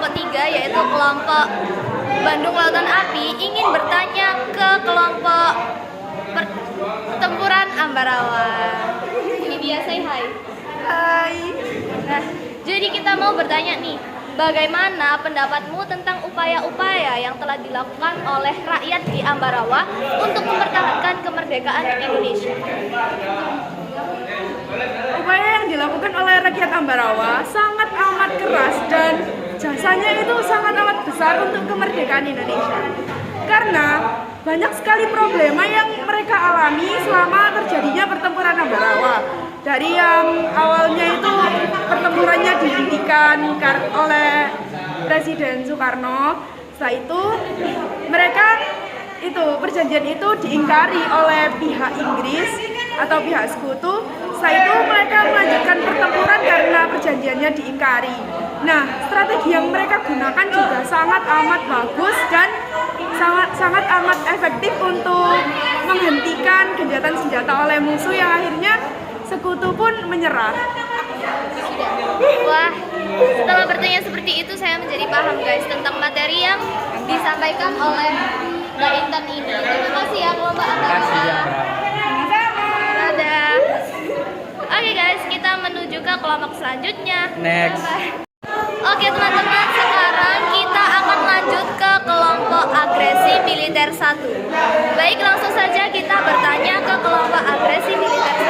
kelompok 3 yaitu kelompok Bandung Lautan Api ingin bertanya ke kelompok Pertempuran Ambarawa. Ini dia, say hi. Hai. Nah, jadi kita mau bertanya nih, bagaimana pendapatmu tentang upaya-upaya yang telah dilakukan oleh rakyat di Ambarawa untuk mempertahankan kemerdekaan Indonesia? Upaya yang dilakukan oleh rakyat Ambarawa sangat amat keras dan jasanya itu sangat amat besar untuk kemerdekaan Indonesia. Karena banyak sekali problema yang mereka alami selama terjadinya pertempuran Ambarawa. Dari yang awalnya itu pertempurannya dihentikan oleh Presiden Soekarno, setelah itu mereka perjanjian itu diingkari oleh pihak Inggris atau pihak sekutu. Setelah itu mereka melanjutkan pertempuran karena perjanjiannya diingkari. Nah, strategi yang mereka gunakan juga sangat amat bagus dan sangat amat efektif untuk menghentikan gencatan senjata oleh musuh yang akhirnya sekutu pun menyerah. Wah, setelah bertanya seperti itu saya menjadi paham guys tentang materi yang disampaikan oleh Mbak Intan ini. Terima kasih ya kelompok Ambarawa. Dadah. Oke guys, kita menuju ke kelompok selanjutnya. Next. Oke teman-teman, sekarang kita akan lanjut ke kelompok agresi militer 1. Baik, langsung saja kita bertanya ke kelompok agresi militer 1.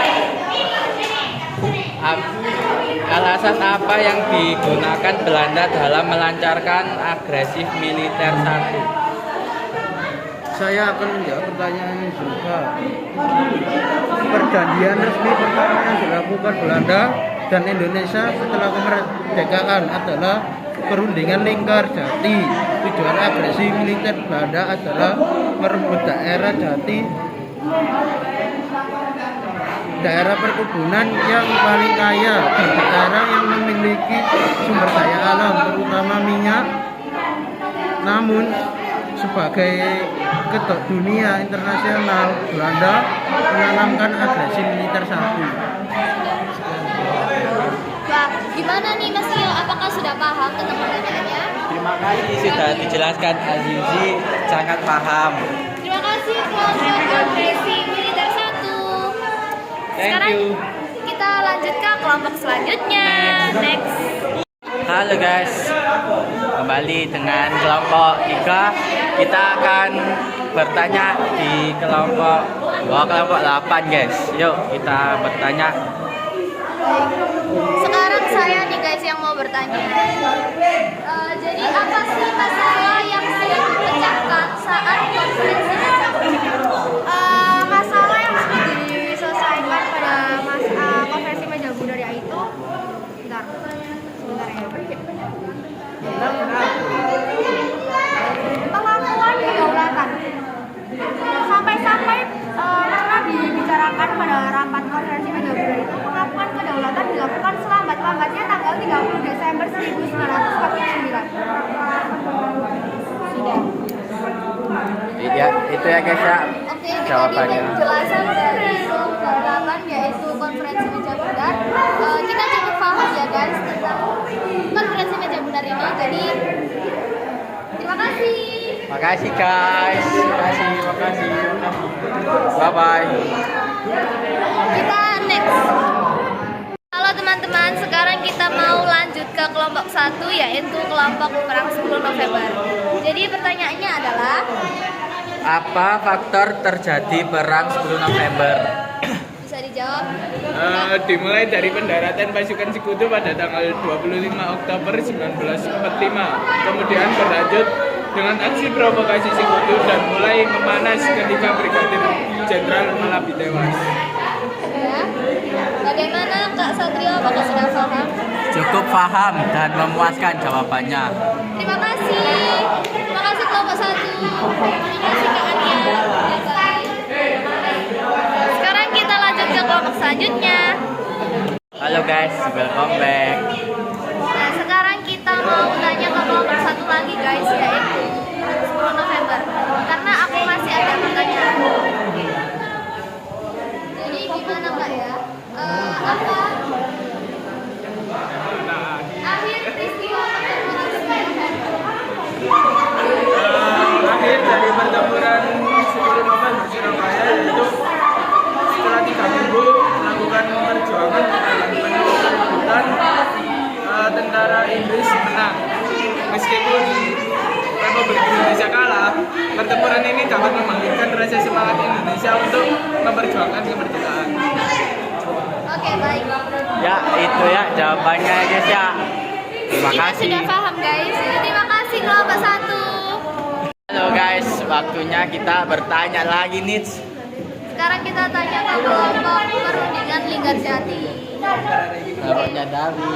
Alasan apa yang digunakan Belanda dalam melancarkan agresi militer 1? Saya akan menjawab pertanyaan ini juga. Perjanjian resmi pertama yang dilakukan Belanda dan Indonesia setelah kemerdekaan adalah Perundingan Linggarjati. Tujuan agresi militer Belanda adalah merebut daerah Jati, daerah perkebunan yang paling kaya dan daerah yang memiliki sumber daya alam terutama minyak. Namun sebagai kedok dunia internasional, Belanda menanamkan agresi militer 1. Wah, gimana nih Mas Tio? Apakah sudah paham tentang pertanyaannya? Terima kasih sudah dijelaskan Azizi, sangat paham. Terima kasih kelompok agresi militer 1. Sekarang kita lanjut ke kelompok selanjutnya. Next. Halo guys, kembali dengan kelompok 3. Kita akan bertanya di kelompok 8 guys. Yuk kita bertanya. Sekarang saya nih guys yang mau bertanya. Jadi apa sih masalah yang sudah dipecahkan saat konferensi? Masalah yang sudah diselesaikan pada konferensi meja bundar yaitu pengakuan kedaulatan. Sampai-sampai pernah dibicarakan pada rapat konferensi meja bundar itu, pengakuan kedaulatan dilakukan selambat-lambatnya tanggal 30 Desember 1949. Ya, itu ya guys ya. Oke, itu jawabannya. tadi penjelasan dari kelompok 8 yaitu konferensi meja bundar. Kita cukup paham ya guys tentang konferensi meja bundar ini. Jadi terima kasih. Makasih guys. Makasih. Bye bye. Kita next. Halo teman-teman, sekarang kita mau lanjut ke kelompok 1 yaitu kelompok perang 10 November. Jadi pertanyaannya adalah Apa faktor terjadi perang 10 November? bisa dijawab? Dimulai dari pendaratan pasukan Sekutu pada tanggal 25 Oktober 1945. Kemudian berlanjut dengan aksi provokasi Sekutu dan mulai memanas ketika Brigadir Jenderal Malabi tewas. Ya. Bagaimana Kak Satrio? Apakah sudah paham? Cukup paham dan memuaskan jawabannya. Terima kasih. Terima kasih kelompok 1. Terima kasih Kak Arya. Sekarang kita lanjut ke kelompok selanjutnya. Halo guys, welcome back. Nah, sekarang kita mau tanya ke kelompok 1 lagi guys, yaitu 10 November. Karena aku masih ada pertanyaan. Jadi gimana Kak ya? Apa akhir peristiwa pertempuran 10 November Pertempuran ini dapat membangkitkan rasa semangat Indonesia untuk memperjuangkan kemerdekaan. Oke, baik. Ya, itu ya jawabannya guys ya. Terima Kita kasih. sudah paham guys. Terima kasih kelompok 1. Halo guys, waktunya kita bertanya lagi nih. Sekarang kita tanya ke kelompok perundingan Linggarjati. Kelompoknya David.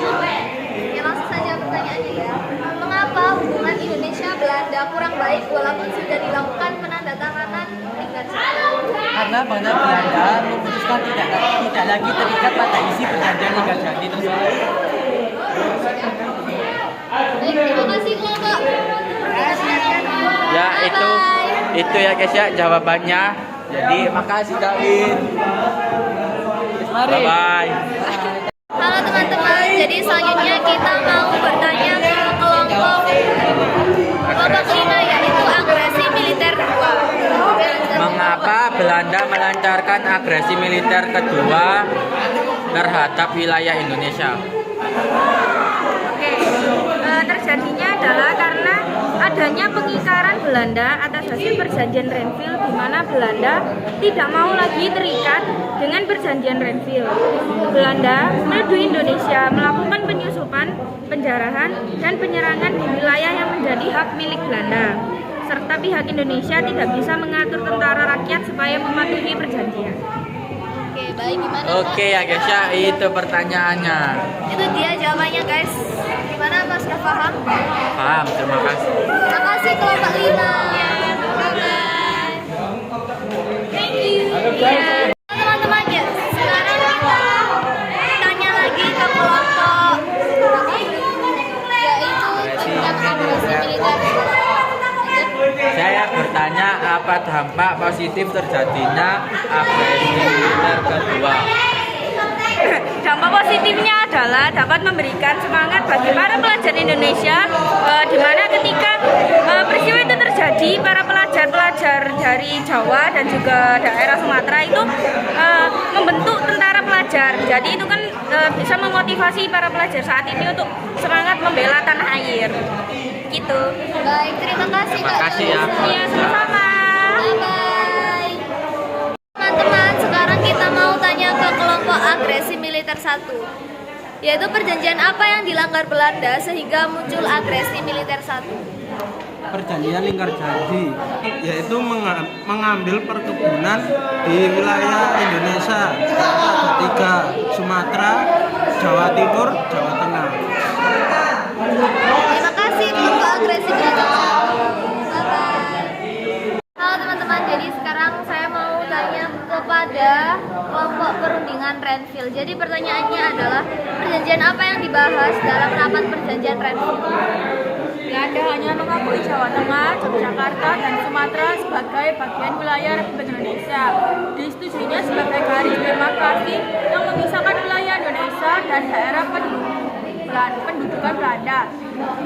Ya langsung saja pertanyaannya ya. Mengapa hubungan Indonesia Belanda kurang baik walaupun sudah dilakukan penandatanganan Linggarjati? Karena bangsa Belanda memutuskan tidak lagi terikat pada isi perjanjian Linggarjati tersebut. Baik, terima kasih kelompok. Ya, itu ya guys ya jawabannya. Jadi makasih David. Bye bye. Halo teman-teman, jadi selanjutnya kita mau bertanya ke kelompok 5 yaitu agresi militer 2. Mengapa Belanda melancarkan agresi militer kedua terhadap wilayah Indonesia? Terjadinya adalah karena adanya pengingkaran Belanda atas hasil perjanjian Renville, di mana Belanda tidak mau lagi terikat dengan perjanjian Renville. Belanda menuduh Indonesia melakukan penyusupan, penjarahan, dan penyerangan di wilayah yang menjadi hak milik Belanda, serta pihak Indonesia tidak bisa mengatur tentara rakyat supaya mematuhi perjanjian. Oke, baik, gimana? Oke ya guys ya, itu pertanyaannya. Itu dia jawabannya guys. Gimana Mas, sudah paham? Paham, terima kasih. Terima kasih kelompok 5. Bye-bye. Thank you. Ya. Teman-teman ya, sekarang kita tanya lagi ke kelompok yaitu tentang agresi militer. Saya bertanya apa dampak positif terjadinya agresi militer kedua? Dampak positifnya adalah dapat memberikan semangat bagi para pelajar Indonesia, di mana ketika peristiwa itu terjadi, para pelajar-pelajar dari Jawa dan juga daerah Sumatera itu membentuk tentara pelajar. Jadi itu kan bisa memotivasi para pelajar saat ini untuk semangat membela tanah air. Gitu. Baik, terima kasih Kak. Terima kasih ya. Iya, sama-sama. Bye-bye. Teman-teman, sekarang kita mau tanya ke kelompok agresi militer 1. Yaitu perjanjian apa yang dilanggar Belanda sehingga muncul agresi militer 1? Perjanjian Linggarjati, yaitu mengambil perkebunan di wilayah Indonesia, ada 3, Sumatera, Jawa Timur, Jawa Tengah. Terima kasih kelompok agresi militer 1. Bye-bye. Halo teman-teman, jadi sekarang saya mau tanya kepada kelompok perundingan Renville. Jadi pertanyaannya adalah perjanjian apa yang dibahas dalam rapat perjanjian Renville? Belanda hanya mengakui Jawa Tengah, Yogyakarta, dan Sumatera sebagai bagian wilayah Republik Indonesia. Disetujuinya sebagai garis demarkasi yang memisahkan wilayah Indonesia dan daerah pendudukan Belanda.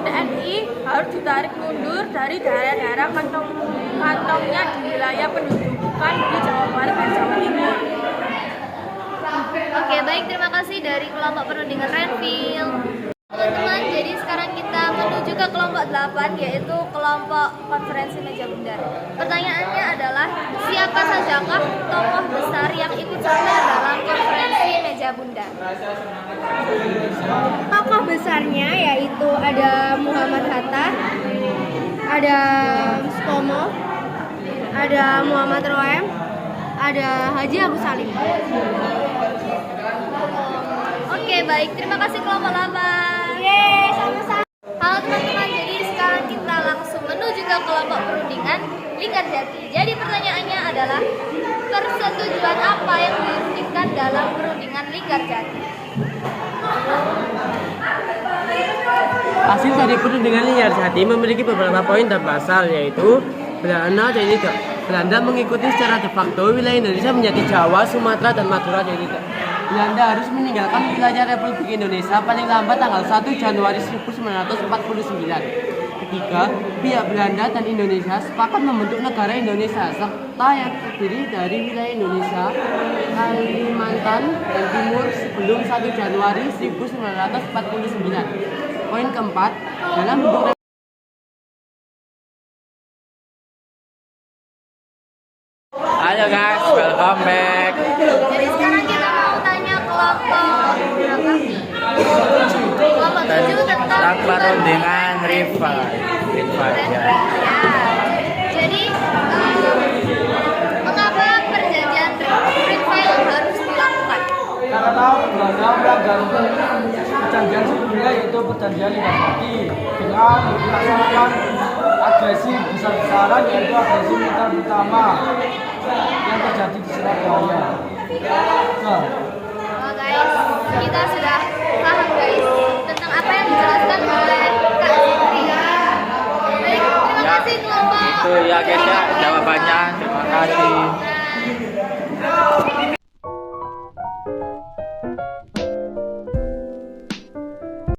TNI harus ditarik mundur dari daerah-daerah kantongnya di wilayah pendudukan di Jawa Barat dan Jawa Timur. Oke, baik, terima kasih dari kelompok perundingan Renville. Teman-teman, jadi sekarang kita menuju ke kelompok 8 yaitu kelompok konferensi meja bundar. Pertanyaannya adalah siapa sajakah tokoh besar yang ikut serta dalam konferensi meja bundar? Tokoh besarnya yaitu ada Muhammad Hatta, ada Sutomo, ada Muhammad Roem, ada Haji Agus Salim. Oke, baik, terima kasih kelompok 8. Yeay, sama-sama. Halo teman-teman, jadi sekarang kita langsung menuju ke kelompok perundingan Linggarjati. Jadi pertanyaannya adalah persetujuan apa yang dirundingkan dalam perundingan Linggarjati? Hasil dari perundingan Linggarjati memiliki beberapa poin dan pasal, yaitu Belanda mengikuti secara de facto wilayah Indonesia menjadi Jawa, Sumatera, dan Madura. Jadi Belanda harus meninggalkan wilayah Republik Indonesia paling lambat tanggal 1 Januari 1949. Ketiga, pihak Belanda dan Indonesia sepakat membentuk negara Indonesia serta yang terdiri dari wilayah Indonesia, Kalimantan, dan Timur sebelum 1 Januari 1949. Poin keempat, dalam bentuk Halo guys, welcome back. Jadi sekarang kita mau tanya kelompok berapa? Kelompok 7 tentang perundingan rival. Ya. Ya. Jadi mengapa perjanjian Ring Film harus dilakukan? Karena Belanda melanggar perjanjian sebelumnya yaitu perjanjian Ligasaki dengan melaksanakan agresi besar-besaran yaitu agresi militer pertama yang terjadi di Surabaya. Nah, Oh guys, kita sudah paham guys.